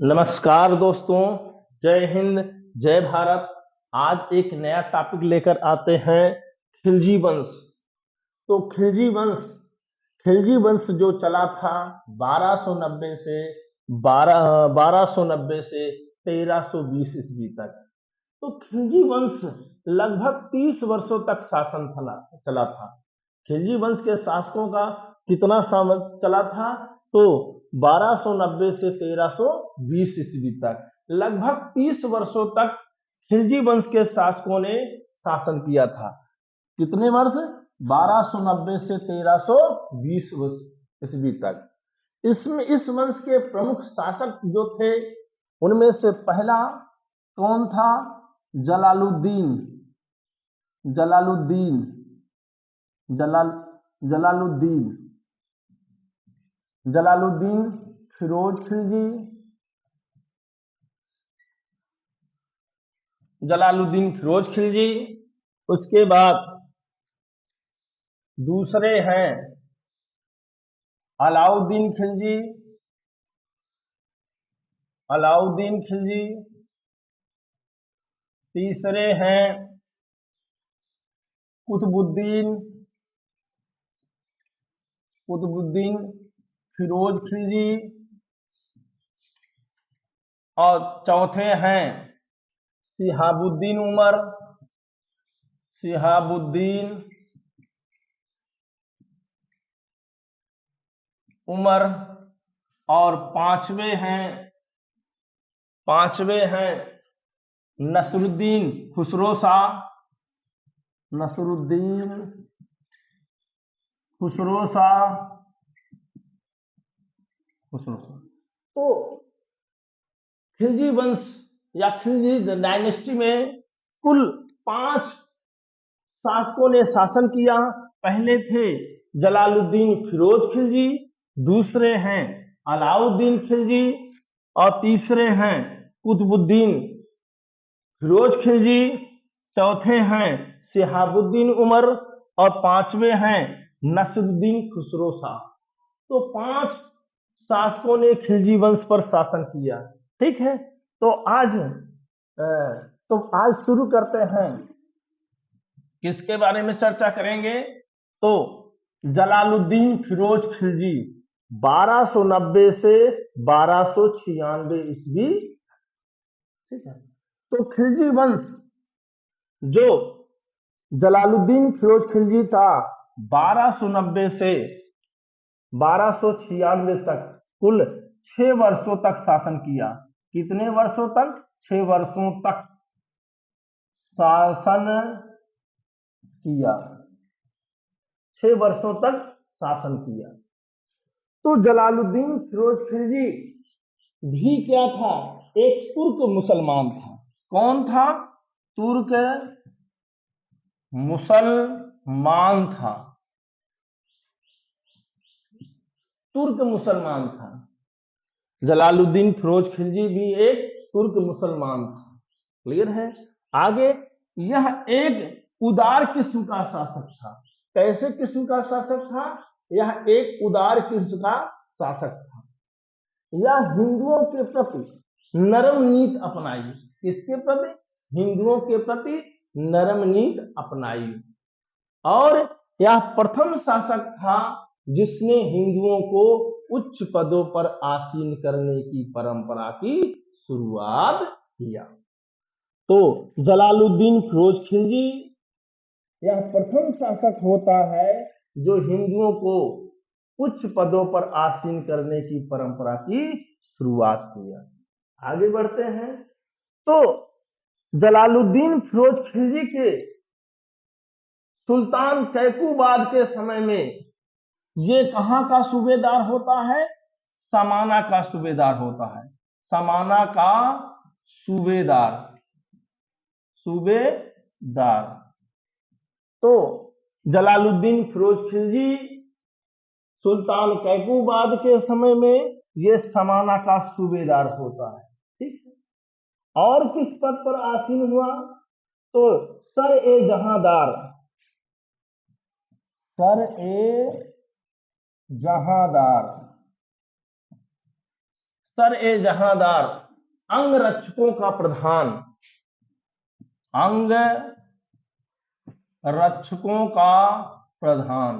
नमस्कार दोस्तों। जय हिंद, जय भारत। आज एक नया टॉपिक लेकर आते हैं, खिलजी वंश। तो खिलजी वंश जो चला था 1290 से 1290 से 1320 ईस्वी तक। तो खिलजी वंश लगभग 30 वर्षों तक शासन चला था। खिलजी वंश के शासकों का कितना समय चला था? तो 1290 से 1320 ईस्वी तक, लगभग 30 वर्षों तक खिलजी वंश के शासकों ने शासन किया था। कितने वर्ष? 1290 से 1320 ईस्वी तक। इसमें इस वंश के प्रमुख शासक जो थे, उनमें से पहला कौन था? जलालुद्दीन जलालुद्दीन जलाल जलालुद्दीन जलालुद्दीन फिरोज खिलजी। जलालुद्दीन फिरोज खिलजी। उसके बाद दूसरे हैं अलाउद्दीन खिलजी। अलाउद्दीन खिलजी। तीसरे हैं कुतुबुद्दीन कुतुबुद्दीन फिरोज खिलजी। और चौथे हैं शिहाबुद्दीन उमर। शिहाबुद्दीन उमर। और पांचवे हैं नसरुद्दीन खुसरो शाह। नसरुद्दीन खुसरो शाह। तो खिलजी वंश या खिलजी डायनेस्टी में कुल 5 शासकों ने शासन किया। पहले थे जलालुद्दीन फिरोज खिलजी, दूसरे हैं अलाउद्दीन खिलजी, और तीसरे हैं कुतुबुद्दीन फिरोज खिलजी, चौथे हैं शिहाबुद्दीन उमर, और पांचवे हैं नसरुद्दीन खुसरो शाह। तो 5 शासकों ने खिलजी वंश पर शासन किया। ठीक है। तो आज शुरू करते हैं। किसके बारे में चर्चा करेंगे? तो जलालुद्दीन फिरोज खिलजी 1290 से 1296 ईस्वी। ठीक है। तो खिलजी वंश जो जलालुद्दीन फिरोज खिलजी था 1290 से 1296 तक कुल 6 वर्षों तक शासन किया। कितने वर्षों तक? 6 वर्षों तक शासन किया। 6 वर्षों तक शासन किया। तो जलालुद्दीन फिरोज खिलजी भी क्या था? एक तुर्क मुसलमान था। कौन था? तुर्क मुसलमान था। तुर्क मुसलमान था। जलालुद्दीन फिरोज खिलजी भी एक तुर्क मुसलमान था। क्लियर है? आगे, यह एक उदार किस्म का शासक था। कैसे किस्म का शासक था? यह एक उदार किस्म का शासक था। यह हिंदुओं के प्रति नरम नीति अपनाई। किसके प्रति? हिंदुओं के प्रति नरम नीति अपनाई। और यह प्रथम शासक था जिसने हिंदुओं को उच्च पदों पर आसीन करने की परंपरा की शुरुआत किया। तो जलालुद्दीन फिरोज खिलजी यह प्रथम शासक होता है जो हिंदुओं को उच्च पदों पर आसीन करने की परंपरा की शुरुआत किया। आगे बढ़ते हैं। तो जलालुद्दीन फिरोज खिलजी के सुल्तान कैकूबाद के समय में ये कहां का सूबेदार होता है? समाना का सूबेदार होता है। समाना का सूबेदार सूबेदार तो जलालुद्दीन फिरोज खिलजी सुल्तान कैकूबाद के समय में ये समाना का सूबेदार होता है। ठीक है। और किस पद पर आसीन हुआ? तो सर ए जहांदार सर ए जहांदार सर ए जहांदार, अंग रक्षकों का प्रधान, अंग रक्षकों का प्रधान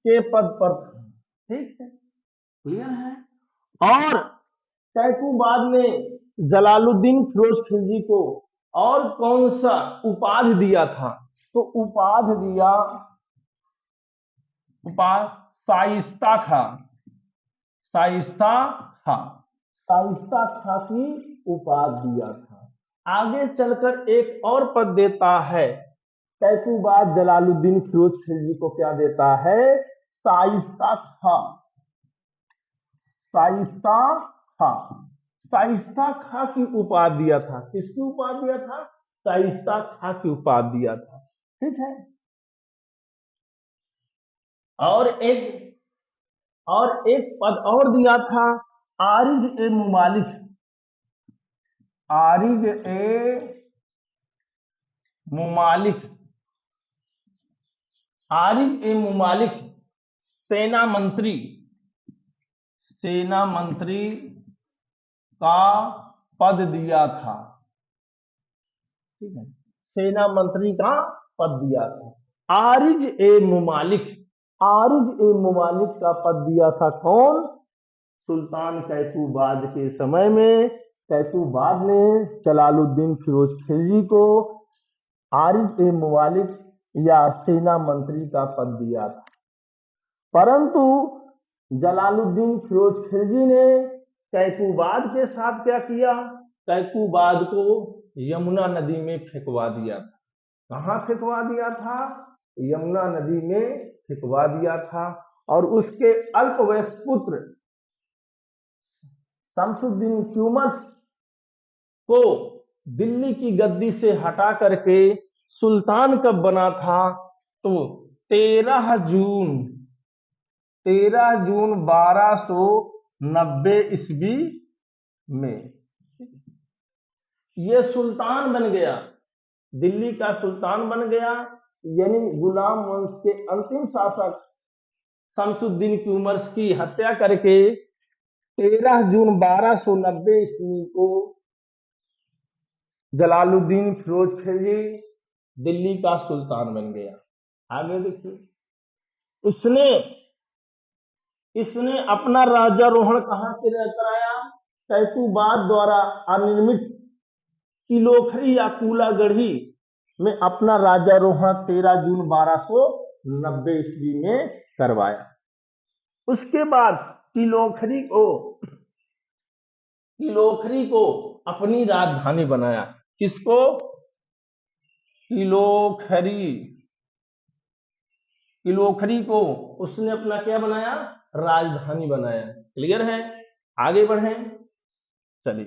के पद पर था। ठीक है, क्लियर है। और कैकूबाद ने जलालुद्दीन फिरोज खिलजी को और कौन सा उपाधि दिया था? तो उपाधि दिया, शाइस्ता खां, शाइस्ता खां, शाइस्ता खां की उपाधि दिया था। आगे चलकर एक और पद देता है कैकूबाद जलालुद्दीन फिरोज खिलजी को, क्या देता है? शाइस्ता खां, शाइस्ता खां, शाइस्ता खां की उपाधि दिया था। किसकी उपाधि दिया था? शाइस्ता खां की उपाधि दिया था। ठीक है। और एक पद और दिया था, आरिज ए मुमालिक, आरिज ए मुमालिक, आरिज ए मुमालिक सेना मंत्री, सेना मंत्री का पद दिया था। ठीक है, सेना मंत्री का पद दिया था। आरिज ए मुमालिक, आरिज ए मुमालिक का पद दिया था कौन? सुल्तान कैकूबाद के समय में कैकूबाद ने जलालुद्दीन फिरोज खिलजी को आरिज ए मुमालिक या सेना मंत्री का पद दिया था। परंतु जलालुद्दीन फिरोज खिलजी ने कैकूबाद के साथ क्या किया? कैकूबाद को यमुना नदी में फेंकवा दिया था। कहाँ फेंकवा दिया था? यमुना नदी में फेंकवा दिया था। और उसके अल्पवयस्क पुत्र शमसुद्दीन ट्यूमस को दिल्ली की गद्दी से हटा करके सुल्तान कब बना था? तो 13 जून 1290 ईस्वी में ये सुल्तान बन गया, दिल्ली का सुल्तान बन गया। यानी गुलाम वंश के अंतिम शासक शमसुद्दीन ट्यूमस की हत्या करके 13 जून 1290 ईस्वी को जलालुद्दीन फिरोज खिलजी दिल्ली का सुल्तान बन गया। आगे देखिए, इसने इसने अपना राज्यारोहण कहां से कराया? कैकूबाद द्वारा अनिर्मित किलोखरी या कूलागढ़ी में अपना राज्यारोहण 13 जून 1290 ईस्वी में करवाया। उसके बाद किलोखरी को अपनी राजधानी बनाया। किसको? किलोखरी को उसने अपना क्या बनाया? राजधानी बनाया। क्लियर है? आगे बढ़े, चलिए।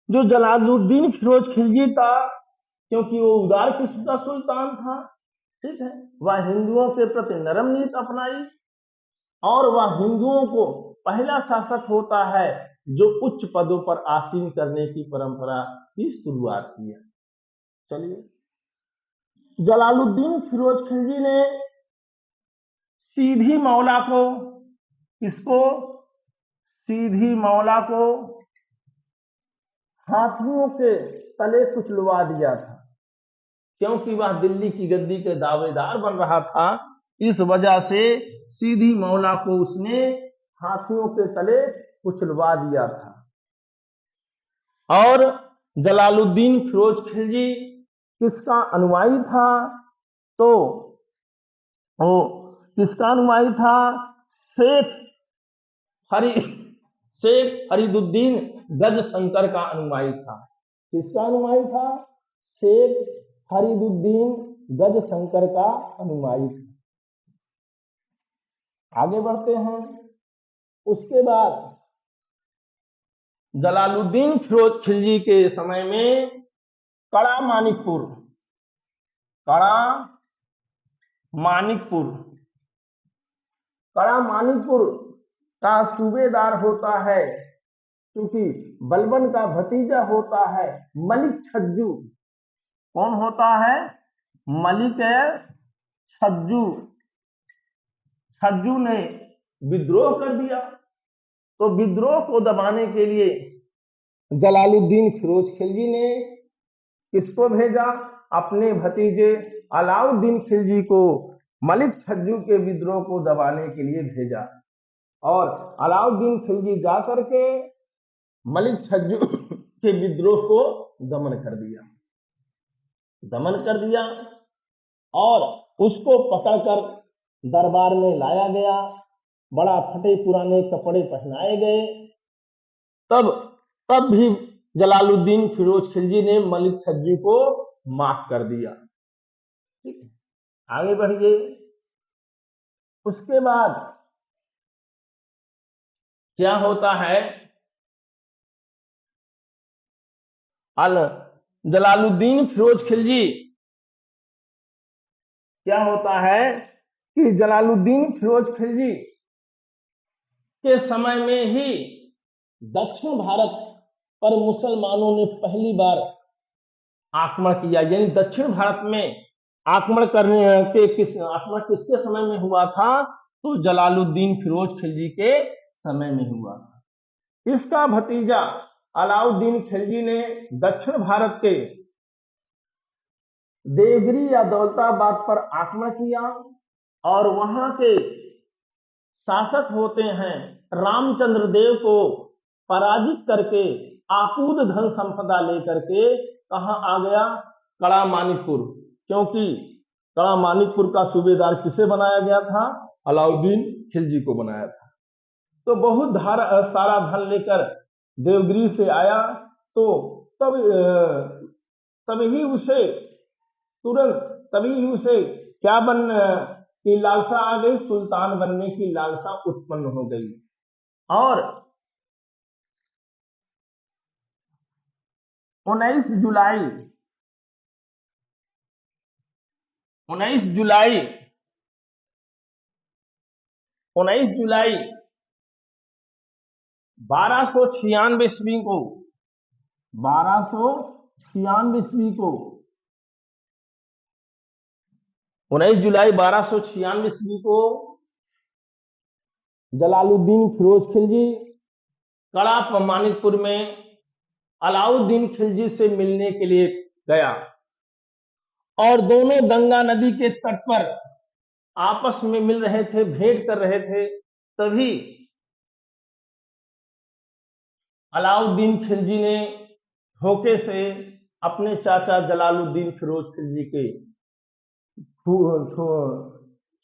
जो जलालुद्दीन फिरोज खिलजी था, क्योंकि वो उदार किस्म का सुल्तान था, ठीक है, वह हिंदुओं के प्रति नरम नीति अपनाई और वह हिंदुओं को पहला शासक होता है जो उच्च पदों पर आसीन करने की परंपरा की शुरुआत की है। चलिए, जलालुद्दीन फिरोज खिलजी ने सीधी मौला को, किसको? सीधी मौला को हाथियों के तले कुचलवा दिया था। क्योंकि वह दिल्ली की गद्दी के दावेदार बन रहा था, इस वजह से सीधी मौला को उसने हाथियों के तले कुचलवा दिया था। और जलालुद्दीन फिरोज खिलजी किसका अनुयायी था? तो वो किसका अनुयायी था? शेख फरीदुद्दीन गजशंकर का अनुयायी था। किसका अनुयायी था? शेख फरीदुद्दीन गजशंकर का अनुयायी था। आगे बढ़ते हैं। उसके बाद जलालुद्दीन फिरोज खिलजी के समय में कड़ा मानिकपुर का सूबेदार होता है, क्योंकि बलबन का भतीजा होता है मलिक छज्जू। कौन होता है? मलिक छज्जू। छज्जू ने विद्रोह कर दिया, तो विद्रोह को दबाने के लिए जलालुद्दीन फिरोज खिलजी ने किसको भेजा? अपने भतीजे अलाउद्दीन खिलजी को मलिक छज्जू के विद्रोह को दबाने के लिए भेजा। और अलाउद्दीन खिलजी जाकर के मलिक छज्जू के विद्रोह को दमन कर दिया और उसको पकड़कर दरबार में लाया गया। बड़ा फटे पुराने कपड़े पहनाए गए। तब भी जलालुद्दीन फिरोज खिलजी ने मलिक छज्जू को माफ कर दिया। ठीक है, आगे बढ़िए। उसके बाद क्या होता है? जलालुद्दीन फिरोज खिलजी क्या होता है कि जलालुद्दीन फिरोज खिलजी के समय में ही दक्षिण भारत पर मुसलमानों ने पहली बार आक्रमण किया। यानी दक्षिण भारत में आक्रमण किसके समय में हुआ था? तो जलालुद्दीन फिरोज खिलजी के समय में हुआ था। इसका भतीजा अलाउद्दीन खिलजी ने दक्षिण भारत के देवगिरी या दौलताबाद पर आक्रमण किया और वहां के शासक होते हैं रामचंद्र देव को पराजित करके आपूद धन संपदा लेकर के कहां आ गया? कड़ा मानिकपुर। क्योंकि कड़ा मानिकपुर का सूबेदार किसे बनाया गया था? अलाउद्दीन खिलजी को बनाया था। तो बहुत सारा धन लेकर देवगिरी से आया। तो तभी उसे क्या की लालसा आ गई? सुल्तान बनने की लालसा उत्पन्न हो गई। और 19 जुलाई 1296 ईस्वी को 19 जुलाई 1296 ईस्वी को जलालुद्दीन फिरोज खिलजी कड़ा मानिकपुर में अलाउद्दीन खिलजी से मिलने के लिए गया और दोनों गंगा नदी के तट पर आपस में मिल रहे थे, भेंट कर रहे थे। तभी अलाउद्दीन खिलजी ने धोखे से अपने चाचा जलालुद्दीन फिरोज खिलजी के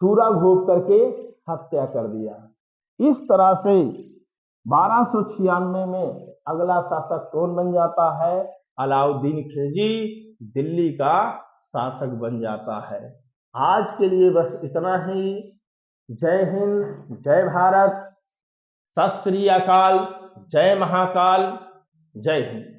छुरा घोंप करके हत्या कर दिया। इस तरह से 1296 में अगला शासक कौन बन जाता है? अलाउद्दीन खिलजी दिल्ली का शासक बन जाता है। आज के लिए बस इतना ही। जय हिंद, जय भारत, सत श्री अकाल, जय महाकाल, जय हिंद।